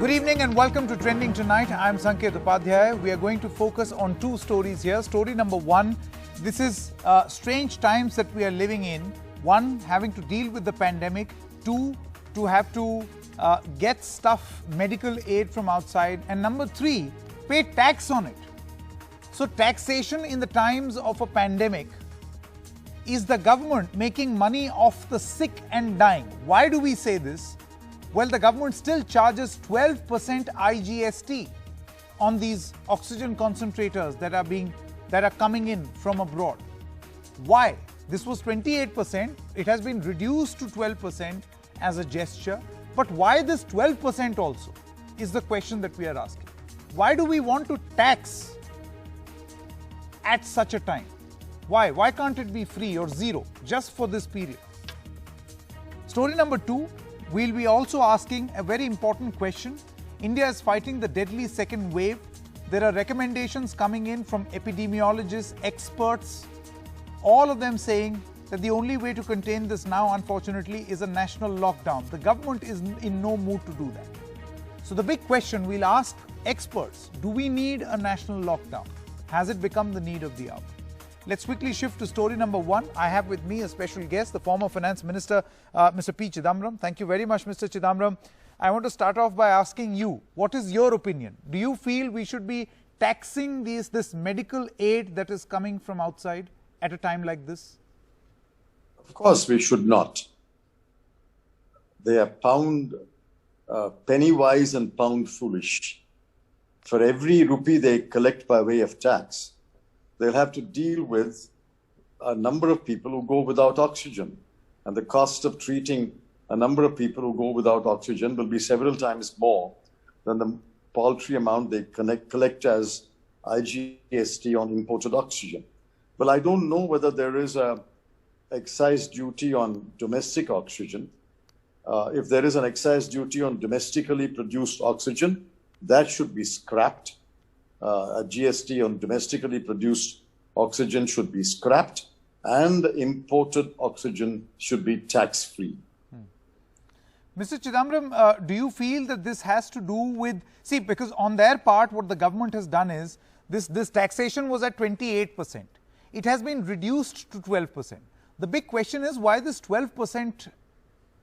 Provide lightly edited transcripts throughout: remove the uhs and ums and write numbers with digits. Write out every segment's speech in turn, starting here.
Good evening and welcome to Trending Tonight. I'm Sanket Upadhyay. We are going to focus on two stories here. Story number one, this is strange times that we are living in. One, having to deal with the pandemic. Two, to have to get stuff, medical aid from outside. And number three, pay tax on it. So taxation in the times of a pandemic. Is the government making money off the sick and dying? Why do we say this? Well, the government still charges 12% IGST on these oxygen concentrators that are coming in from abroad. Why? This was 28%. It has been reduced to 12% as a gesture. But why this 12% also is the question that we are asking. Why do we want to tax at such a time? Why? Why can't it be free or zero just for this period? Story number two, we'll be also asking a very important question. India is fighting the deadly second wave. There are recommendations coming in from epidemiologists, experts, all of them saying that the only way to contain this now, unfortunately, is a national lockdown. The government is in no mood to do that. So the big question we'll ask experts, do we need a national lockdown? Has it become the need of the hour? Let's quickly shift to story number one. I have with me a special guest, the former Finance Minister, Mr. P. Chidambaram. Thank you very much, Mr. Chidambaram. I want to start off by asking you, what is your opinion? Do you feel we should be taxing this medical aid that is coming from outside at a time like this? Of course, we should not. They are penny wise and pound foolish. For every rupee they collect by way of tax, they'll have to deal with a number of people who go without oxygen. And the cost of treating a number of people who go without oxygen will be several times more than the paltry amount they collect as IGST on imported oxygen. Well, I don't know whether there is an excise duty on domestic oxygen. If there is an excise duty on domestically produced oxygen, that should be scrapped. A GST on domestically produced oxygen should be scrapped, and imported oxygen should be tax-free. Mr. Chidambaram, do you feel that this has to do with, see, because on their part, what the government has done is, this taxation was at 28%. It has been reduced to 12%. The big question is, why this 12%,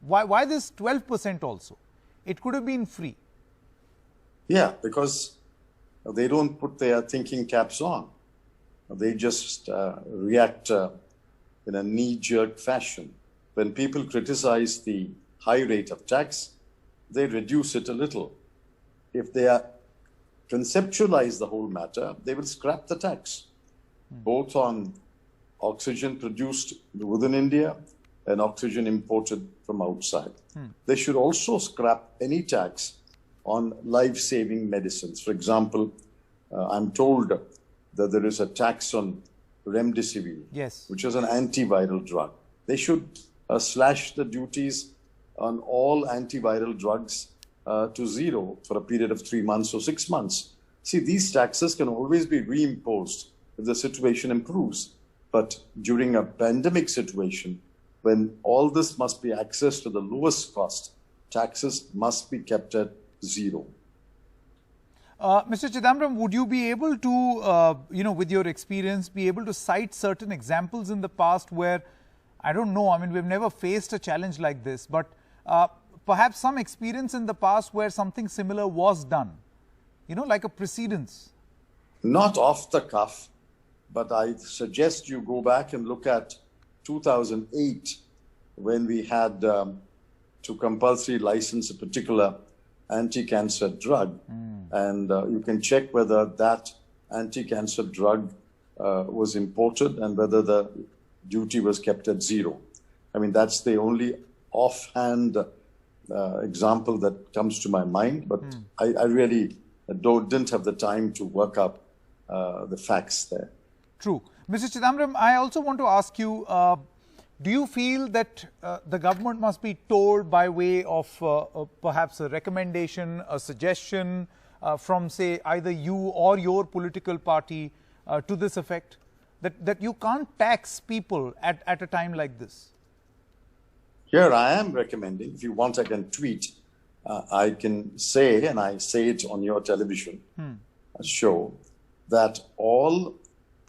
why this 12% also? It could have been free. Yeah, because they don't put their thinking caps on. They just react in a knee-jerk fashion. When people criticize the high rate of tax, they reduce it a little. If they conceptualize the whole matter, they will scrap the tax, both on oxygen produced within India and oxygen imported from outside. They should also scrap any tax on life-saving medicines. For example, I'm told that there is a tax on remdesivir, yes, which is an antiviral drug. They should slash the duties on all antiviral drugs to zero for a period of 3 months or 6 months. See, these taxes can always be reimposed if the situation improves. But during a pandemic situation, when all this must be accessed to the lowest cost, taxes must be kept at zero. Mr. Chidambaram, would you be able to, with your experience, be able to cite certain examples in the past where, I don't know, I mean, we've never faced a challenge like this, but perhaps some experience in the past where something similar was done, like a precedence? Not off the cuff, but I suggest you go back and look at 2008 when we had to compulsory license a particular anti-cancer drug. And you can check whether that anti-cancer drug was imported and whether the duty was kept at zero. I mean, that's the only offhand example that comes to my mind, but I really didn't have the time to work up the facts there. True. Mr. Chidambaram, I also want to ask you, do you feel that the government must be told by way of perhaps a recommendation, a suggestion from, say, either you or your political party to this effect, that you can't tax people at a time like this? Here I am recommending, if you want I can tweet, I can say, and I say it on your television show, that all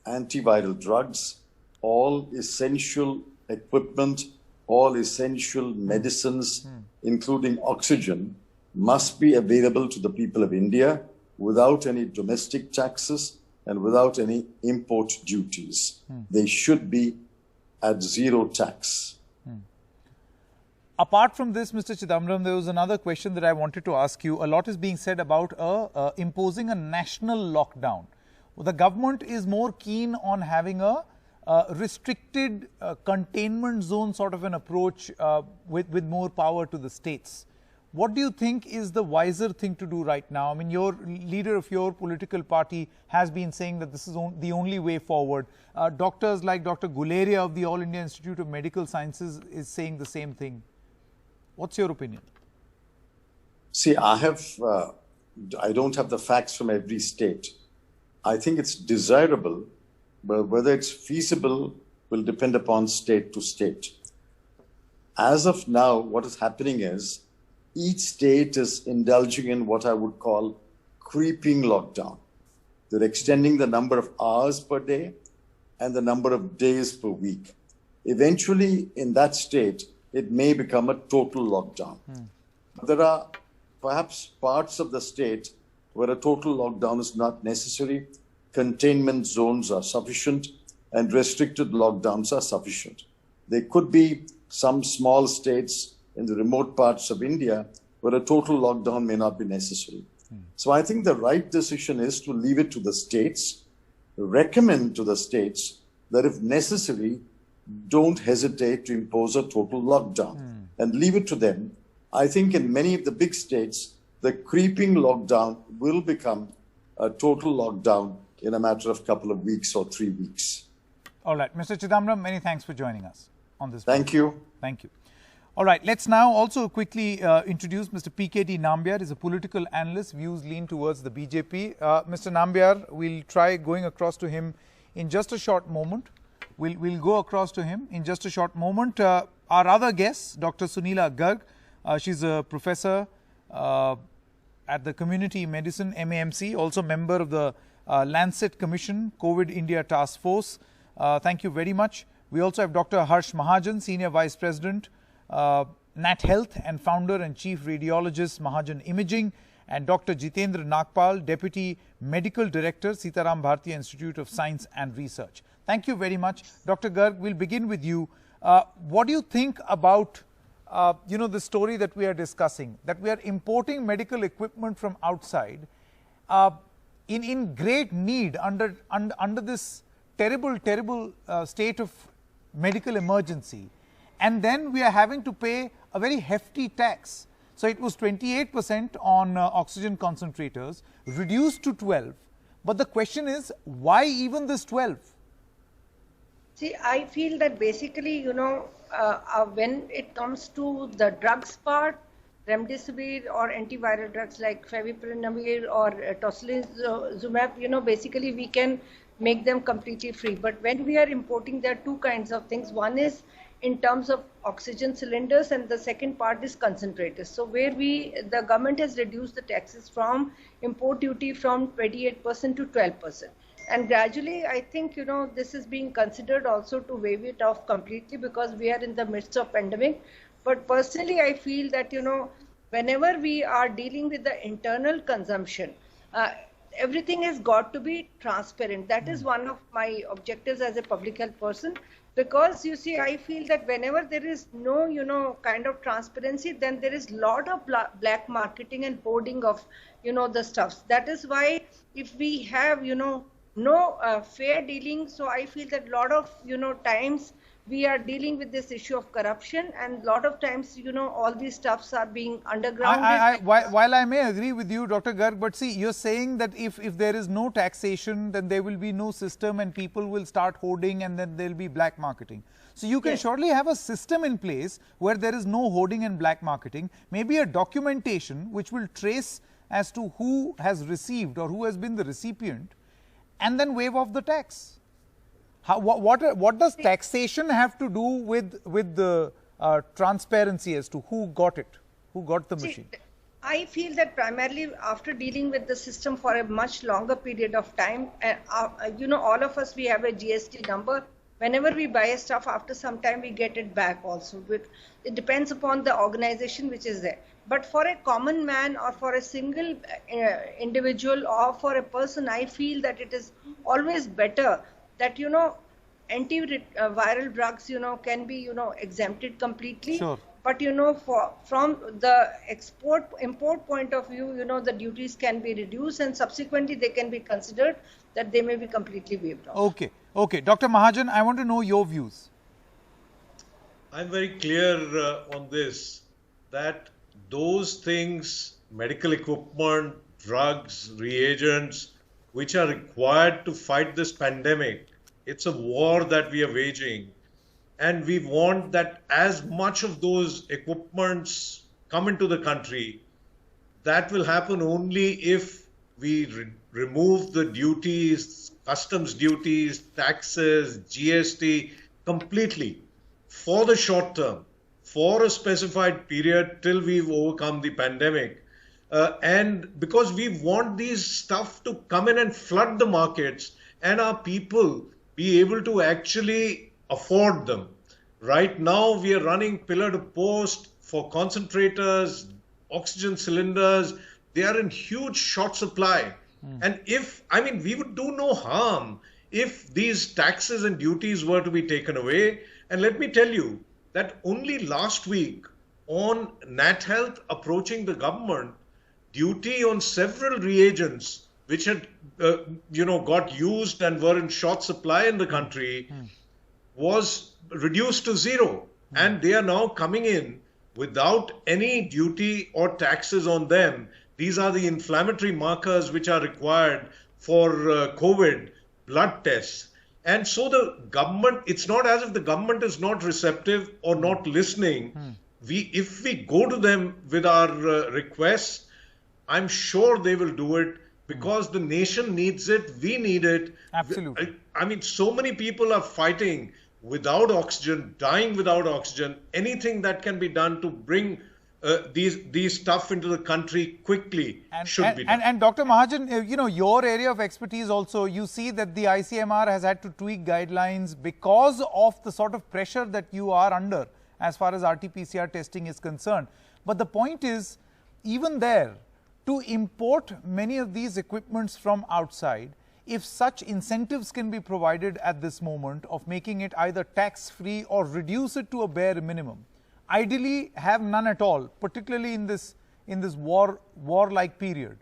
antiviral drugs, all essential equipment, all essential medicines, including oxygen, must be available to the people of India without any domestic taxes and without any import duties. They should be at zero tax. Apart from this, Mr. Chidambaram, there was another question that I wanted to ask you. A lot is being said about imposing a national lockdown. The government is more keen on having a restricted containment zone sort of an approach with more power to the states. What do you think is the wiser thing to do right now? I mean, your leader of your political party has been saying that this is the only way forward. Doctors like Dr. Guleria of the All India Institute of Medical Sciences is saying the same thing. What's your opinion? See, I don't have the facts from every state. I think it's desirable, but whether it's feasible will depend upon state to state. As of now, what is happening is each state is indulging in what I would call creeping lockdown. They're extending the number of hours per day and the number of days per week. Eventually, in that state, it may become a total lockdown. There are perhaps parts of the state where a total lockdown is not necessary. Containment zones are sufficient and restricted lockdowns are sufficient. There could be some small states in the remote parts of India where a total lockdown may not be necessary. So I think the right decision is to leave it to the states, recommend to the states that if necessary, don't hesitate to impose a total lockdown and leave it to them. I think in many of the big states, the creeping lockdown will become a total lockdown in a matter of a couple of weeks or 3 weeks. All right. Mr. Chidambaram, many thanks for joining us on this. Thank you. Thank you. All right. Let's now also quickly introduce Mr. PKD Nambiar. He's a political analyst. Views lean towards the BJP. Mr. Nambiar, we'll try going across to him in just a short moment. We'll go across to him in just a short moment. Our other guest, Dr. Sunila Garg, she's a professor at the Community Medicine, MAMC, also member of the Lancet Commission, COVID India Task Force. Thank you very much. We also have Dr. Harsh Mahajan, Senior Vice President, Nat Health and founder and Chief Radiologist, Mahajan Imaging, and Dr. Jitendra Nagpal, Deputy Medical Director, Sitaram Bharti Institute of Science and Research. Thank you very much. Dr. Garg, we'll begin with you. What do you think about, the story that we are discussing, that we are importing medical equipment from outside in great need under this terrible state of medical emergency, and then we are having to pay a very hefty tax. So it was 28% on oxygen concentrators, reduced to 12. But the question is, why even this 12? See, I feel that basically, when it comes to the drugs part, remdesivir or antiviral drugs like favipiravir or tocilizumab, basically we can make them completely free. But when we are importing, there are two kinds of things. One is in terms of oxygen cylinders, and the second part is concentrators. So where the government has reduced the taxes from import duty from 28% to 12%. And gradually, I think, this is being considered also to waive it off completely because we are in the midst of pandemic. But personally, I feel that, whenever we are dealing with the internal consumption, everything has got to be transparent. That is one of my objectives as a public health person. Because you see, I feel that whenever there is no, kind of transparency, then there is a lot of black marketing and hoarding of, the stuffs. That is why if we have, no fair dealing, so I feel that a lot of, times we are dealing with this issue of corruption, and a lot of times, all these stuffs are being underground. While I may agree with you, Dr. Garg, but see, you're saying that if there is no taxation, then there will be no system and people will start hoarding and then there will be black marketing. So you can surely have a system in place where there is no hoarding and black marketing, maybe a documentation which will trace as to who has received or who has been the recipient, and then waive off the tax. What does taxation have to do with the transparency as to who got it, who got the machine? I feel that primarily after dealing with the system for a much longer period of time, and all of us, we have a GST number. Whenever we buy stuff, after some time we get it back also. It depends upon the organization which is there. But for a common man or for a single individual or for a person, I feel that it is always better that, antiviral drugs, can be, exempted completely. Sure. But from the import point of view, the duties can be reduced and subsequently they can be considered that they may be completely waived off. Okay. Dr. Mahajan, I want to know your views. I'm very clear on this, that those things, medical equipment, drugs, reagents, which are required to fight this pandemic, it's a war that we are waging. And we want that as much of those equipments come into the country. That will happen only if we remove the duties, customs duties, taxes, GST completely for the short term, for a specified period till we've overcome the pandemic. And because we want these stuff to come in and flood the markets and our people be able to actually afford them. Right now, we are running pillar to post for concentrators, oxygen cylinders. They are in huge short supply. And we would do no harm if these taxes and duties were to be taken away. And let me tell you that only last week on Nat Health approaching the government, duty on several reagents which had got used and were in short supply in the country was reduced to zero, and they are now coming in without any duty or taxes on them. These are the inflammatory markers which are required for COVID blood tests. And so the government, it's not as if the government is not receptive or not listening. If we go to them with our requests, I'm sure they will do it, because the nation needs it, we need it. Absolutely. So many people are fighting without oxygen, dying without oxygen. Anything that can be done to bring these stuff into the country quickly should be done. And Dr. Mahajan, your area of expertise also, you see that the ICMR has had to tweak guidelines because of the sort of pressure that you are under as far as RT-PCR testing is concerned. But the point is, even there, to import many of these equipments from outside, if such incentives can be provided at this moment of making it either tax-free or reduce it to a bare minimum, ideally have none at all, particularly in this war-like period,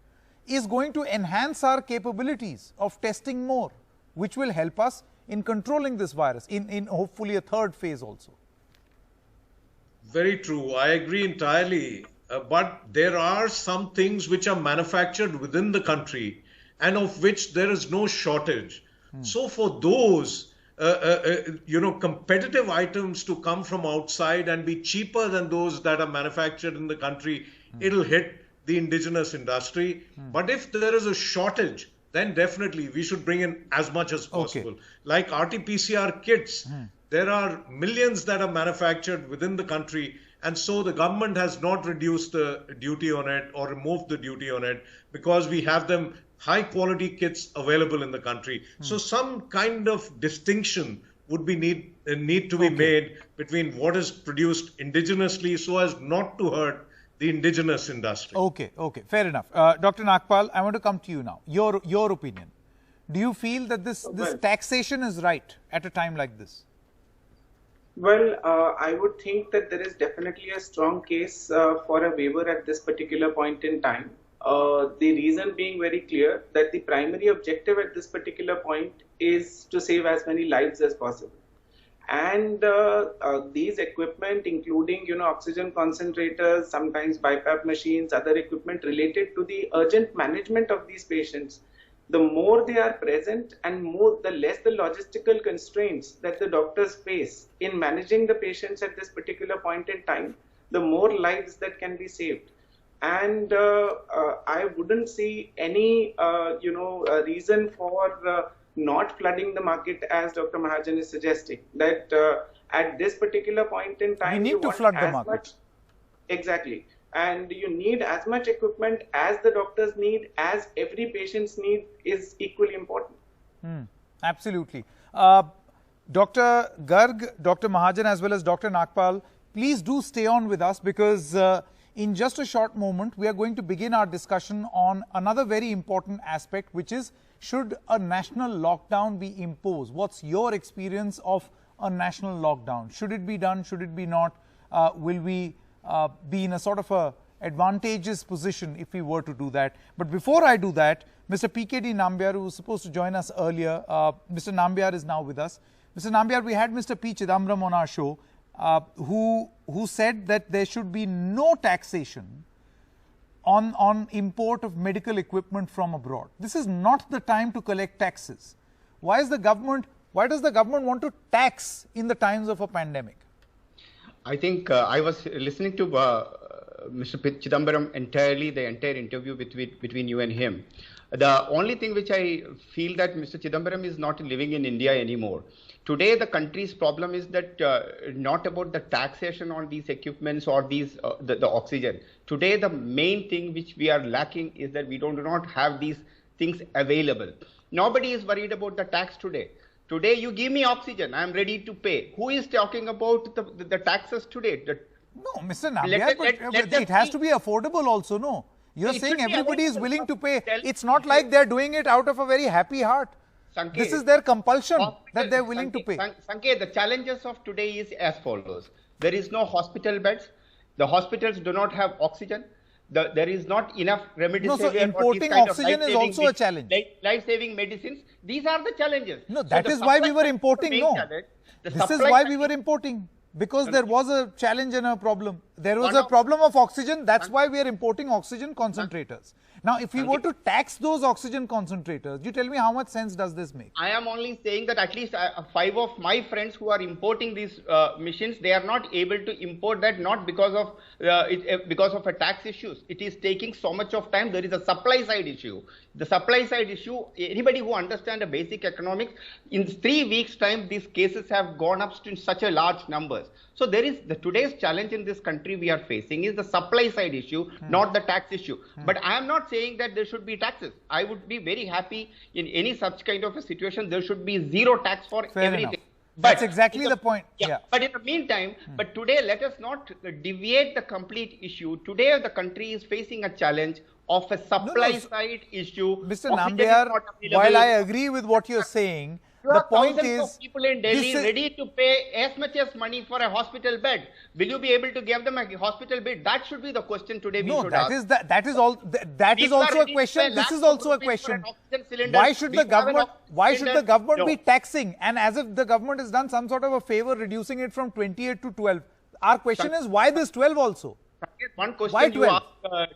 is going to enhance our capabilities of testing more, which will help us in controlling this virus in hopefully a third phase also. Very true. I agree entirely. But there are some things which are manufactured within the country and of which there is no shortage. So for those, competitive items to come from outside and be cheaper than those that are manufactured in the country, it'll hit the indigenous industry. But if there is a shortage, then definitely we should bring in as much as possible. Okay. Like RT-PCR kits, there are millions that are manufactured within the country. And so the government has not reduced the duty on it or removed the duty on it, because we have them high quality kits available in the country. So some kind of distinction would be need to be made between what is produced indigenously so as not to hurt the indigenous industry. Okay, fair enough. Dr. Nagpal, I want to come to you now. Your opinion. Do you feel that this taxation is right at a time like this? Well, I would think that there is definitely a strong case for a waiver at this particular point in time. The reason being very clear that the primary objective at this particular point is to save as many lives as possible. And these equipment, including, oxygen concentrators, sometimes BiPAP machines, other equipment related to the urgent management of these patients, the more they are present and the less the logistical constraints that the doctors face in managing the patients at this particular point in time, the more lives that can be saved. And I wouldn't see any, reason for not flooding the market, as Dr. Mahajan is suggesting, that at this particular point in time, we need to flood the market. Exactly. and you need as much equipment as the doctors need, as every patient's need is equally important. Absolutely. Dr. Garg, Dr. Mahajan, as well as Dr. Nagpal, please do stay on with us, because in just a short moment, we are going to begin our discussion on another very important aspect, which is, should a national lockdown be imposed? What's your experience of a national lockdown? Should it be done? Should it be not? Will we be in a sort of a advantageous position if we were to do that? But before I do that, Mr. PKD Nambiar, who was supposed to join us earlier, Mr. Nambiar is now with us. Mr. Nambiar, we had Mr. P. Chidambaram on our show, who said that there should be no taxation on import of medical equipment from abroad. This is not the time to collect taxes. Why does the government want to tax in the times of a pandemic? I think I was listening to Mr. Chidambaram entirely, the entire interview between you and him. The only thing which I feel that Mr. Chidambaram is not living in India anymore. Today, the country's problem is that not about the taxation on these equipments or these the oxygen. Today, the main thing which we are lacking is that we do not have these things available. Nobody is worried about the tax today. Today, you give me oxygen, I am ready to pay. Who is talking about the taxes today? No, Mr. Nambiar, but it has to be affordable also, no? You're saying everybody is willing to pay. It's not like they're doing it out of a very happy heart. Sanket, this is their compulsion that they're willing to pay. Sanket, the challenges of today is as follows. There is no hospital beds. The hospitals do not have oxygen. There is not enough remedicine. No, so importing oxygen is also a challenge. Life-saving medicines. These are the challenges. No, that is why we were importing. No, this is why we were importing. Because there was a challenge and a problem. There was a problem of oxygen. That's why we are importing oxygen concentrators. Now, if we were to tax those oxygen concentrators, you tell me how much sense does this make? I am only saying that at least 5 of my friends who are importing these machines, they are not able to import that, not because of a tax issues. It is taking so much of time. There is a supply side issue. The supply side issue, anybody who understands the basic economics, in 3 weeks time, these cases have gone up to such a large numbers. So there is today's challenge in this country we are facing is the supply side issue, not the tax issue. But I am not saying that there should be taxes. I would be very happy in any such kind of a situation. There should be zero tax for everything. Enough. That's exactly the point. Yeah. But in the meantime, but today let us not deviate the complete issue. Today the country is facing a challenge of a supply side issue. Mr. Nambiar, while I agree with what you're saying, the point is, people in Delhi ready to pay as much as money for a hospital bed. Will you be able to give them a hospital bed? That should be the question today. No, that is also a question. This is also a question. Why should the government be taxing? And as if the government has done some sort of a favor reducing it from 28 to 12. Our question is, why this 12 also? One question you asked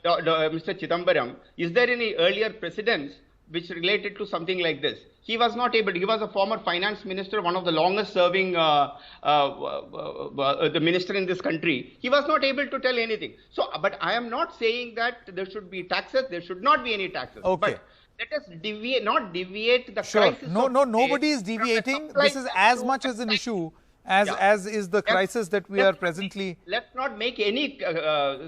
Mr. Chidambaram, is there any earlier precedents which related to something like this? He was not able to. He was a former finance minister, one of the longest serving the minister in this country. He was not able to tell anything. So, but I am not saying that there should be taxes. There should not be any taxes. Okay. But let us not deviate the crisis. Nobody is deviating. This is as much as an issue as is the crisis that we are presently. Let's not make any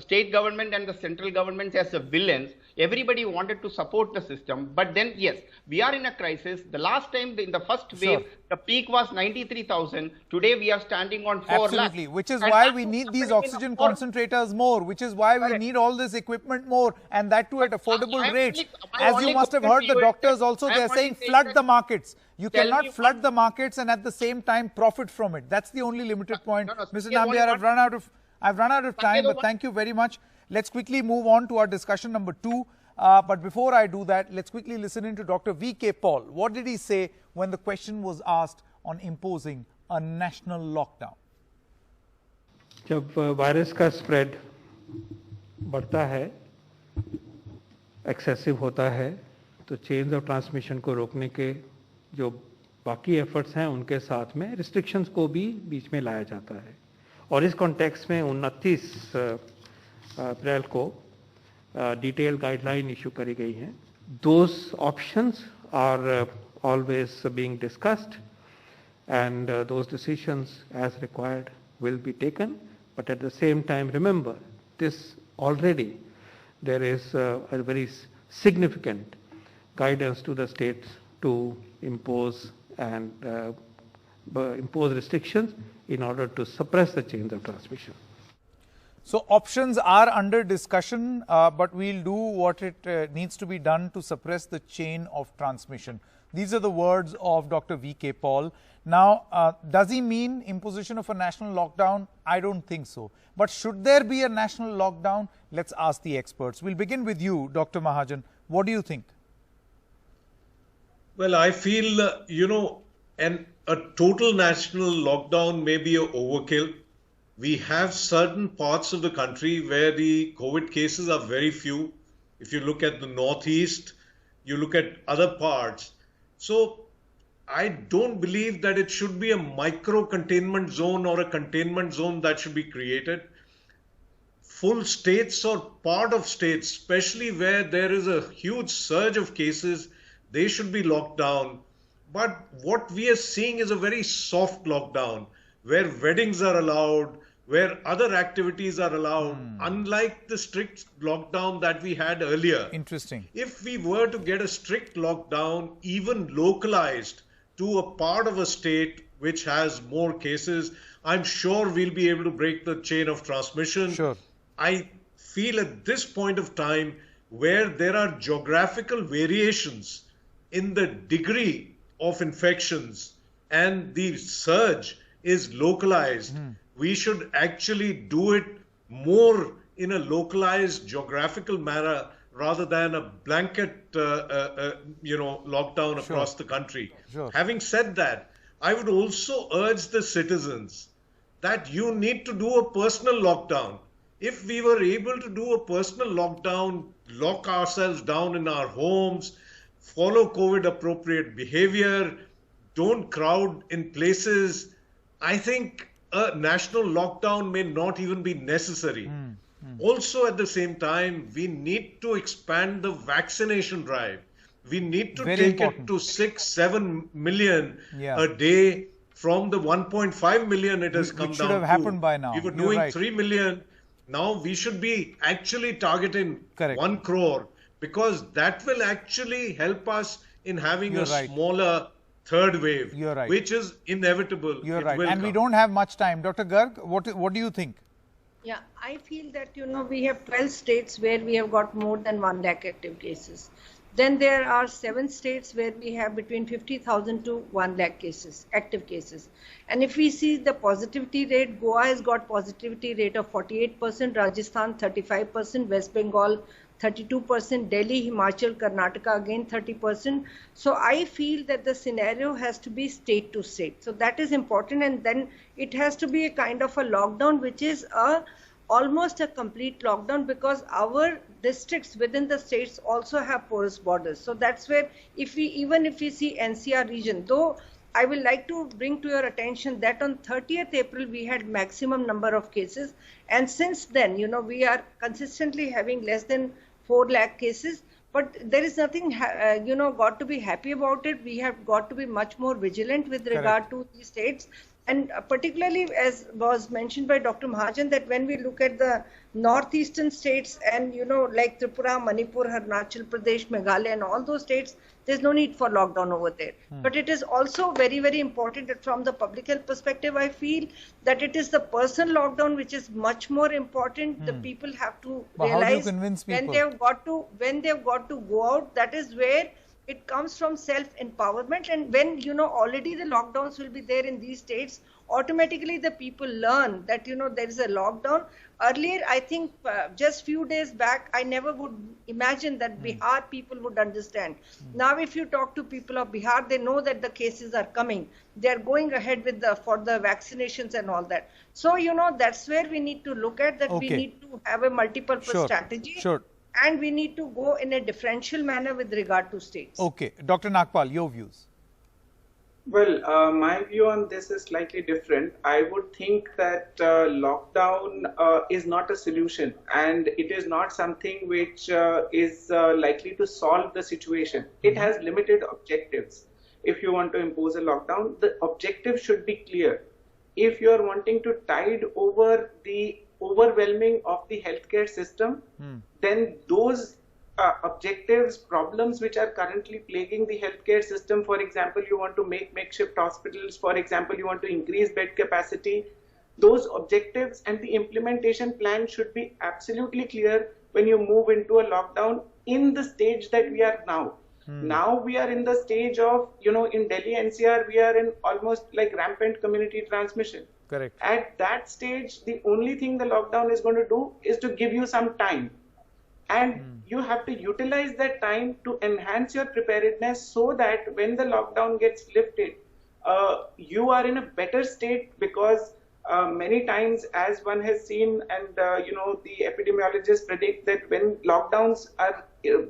state government and the central government as the villains. Everybody wanted to support the system, but then yes, we are in a crisis. The last time in the first wave, the peak was 93,000. Today we are standing on 4 Absolutely, lakhs. which is why we need these oxygen concentrators more, which is why we need all this equipment more, and that too at affordable rates. As you must have heard the doctors also, they are saying flood the markets. You cannot flood the markets and at the same time profit from it. That's the only limited point. Mr. Nambiar, I've run out of time, but thank you very much. Let's quickly move on to our discussion number 2. But before I do that, let's quickly listen in to Dr. V.K. Paul. What did he say when the question was asked on imposing a national lockdown? जब virus का spread बढ़ता है, excessive होता है, तो chains of transmission को रोकने के जो बाकी एफर्ट्स हैं उनके साथ में रिस्ट्रिक्शंस को भी बीच में लाया जाता है. और इस कॉन्टेक्स्ट में 29 अप्रैल को detailed guideline issue करी गई हैं. Those options are always being discussed, and those decisions as required will be taken. But at the same time, remember, this already there is a very significant guidance to the states to impose and impose restrictions in order to suppress the chains of transmission. So options are under discussion, but we'll do what it needs to be done to suppress the chain of transmission. These are the words of Dr. V.K. Paul. Now, does he mean imposition of a national lockdown? I don't think so. But should there be a national lockdown? Let's ask the experts. We'll begin with you, Dr. Mahajan. What do you think? Well, I feel, a total national lockdown may be an overkill. We have certain parts of the country where the COVID cases are very few. If you look at the Northeast, you look at other parts. So I don't believe that it should be a micro containment zone or a containment zone that should be created. Full states or part of states, especially where there is a huge surge of cases, they should be locked down. But what we are seeing is a very soft lockdown where weddings are allowed, where other activities are allowed, unlike the strict lockdown that we had earlier. Interesting. If we were to get a strict lockdown, even localized to a part of a state which has more cases, I'm sure we'll be able to break the chain of transmission. Sure. I feel at this point of time where there are geographical variations in the degree of infections and the surge is localized, we should actually do it more in a localized geographical manner rather than a blanket, lockdown across the country. Sure. Having said that, I would also urge the citizens that you need to do a personal lockdown. If we were able to do a personal lockdown, lock ourselves down in our homes, follow COVID appropriate behavior, don't crowd in places, I think a national lockdown may not even be necessary. Also, at the same time, we need to expand the vaccination drive. We need to take it to 6-7 million a day from the 1.5 million it has come down to. It should have happened by now. We were doing 3 million. Now we should be actually targeting 1 crore because that will actually help us in having a smaller third wave, which is inevitable. You're right. And we don't have much time. Dr. Garg, what do you think? Yeah, I feel that, we have 12 states where we have got more than 1 lakh active cases. Then there are 7 states where we have between 50,000 to 1 lakh cases, active cases. And if we see the positivity rate, Goa has got positivity rate of 48%, Rajasthan 35%, West Bengal 32%, Delhi, Himachal, Karnataka again 30%. So I feel that the scenario has to be state to state. So that is important, and then it has to be a kind of a lockdown which is almost a complete lockdown because our districts within the states also have porous borders. So that's where even if we see NCR region, though I will like to bring to your attention that on 30th April we had maximum number of cases, and since then we are consistently having less than 4 lakh cases. But there is nothing got to be happy about it. We have got to be much more vigilant with regard to these states. And particularly, as was mentioned by Dr. Mahajan, that when we look at the northeastern states and, like Tripura, Manipur, Arunachal Pradesh, Meghalaya and all those states, there's no need for lockdown over there. But it is also very, very important that from the public health perspective, I feel that it is the personal lockdown which is much more important. The people have to realize when they've got to go out, that is where it comes from self-empowerment, and when already the lockdowns will be there in these states, automatically the people learn that there is a lockdown. Earlier, I think just few days back, I never would imagine that Bihar people would understand. Now, if you talk to people of Bihar, they know that the cases are coming. They are going ahead with for the vaccinations and all that. So that's where we need to look at that. We need to have a multi-purpose strategy. And we need to go in a differential manner with regard to states. Okay. Dr. Nagpal, your views. Well, my view on this is slightly different. I would think that lockdown is not a solution, and it is not something which is likely to solve the situation. It has limited objectives. If you want to impose a lockdown, the objective should be clear. If you are wanting to tide over the overwhelming of the healthcare system, then those objectives, problems which are currently plaguing the healthcare system, for example, you want to make makeshift hospitals, for example, you want to increase bed capacity, those objectives and the implementation plan should be absolutely clear when you move into a lockdown in the stage that we are now. Now we are in the stage of, in Delhi NCR, we are in almost like rampant community transmission. Correct. At that stage, the only thing the lockdown is going to do is to give you some time. And you have to utilize that time to enhance your preparedness so that when the lockdown gets lifted, you are in a better state, because many times, as one has seen, and the epidemiologists predict that when lockdowns are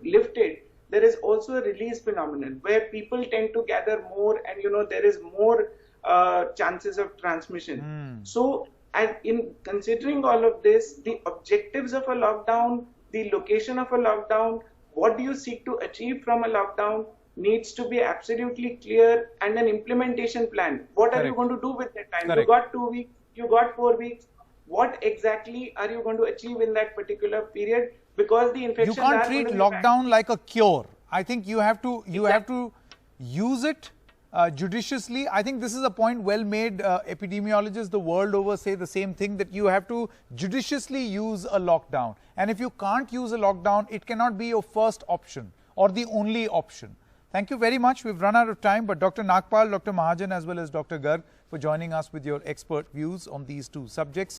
lifted, there is also a release phenomenon where people tend to gather more, and there is more chances of transmission. So, in considering all of this, the objectives of a lockdown, the location of a lockdown, what do you seek to achieve from a lockdown, needs to be absolutely clear, and an implementation plan. What are you going to do with that time? Correct. You got 2 weeks, you got 4 weeks. What exactly are you going to achieve in that particular period? Because the infections You can't are treat going to be lockdown like a cure. I think you have to use it judiciously. I think this is a point well made. Epidemiologists the world over say the same thing, that you have to judiciously use a lockdown. And if you can't use a lockdown, it cannot be your first option or the only option. Thank you very much. We've run out of time, but Dr. Nagpal, Dr. Mahajan, as well as Dr. Garg for joining us with your expert views on these two subjects.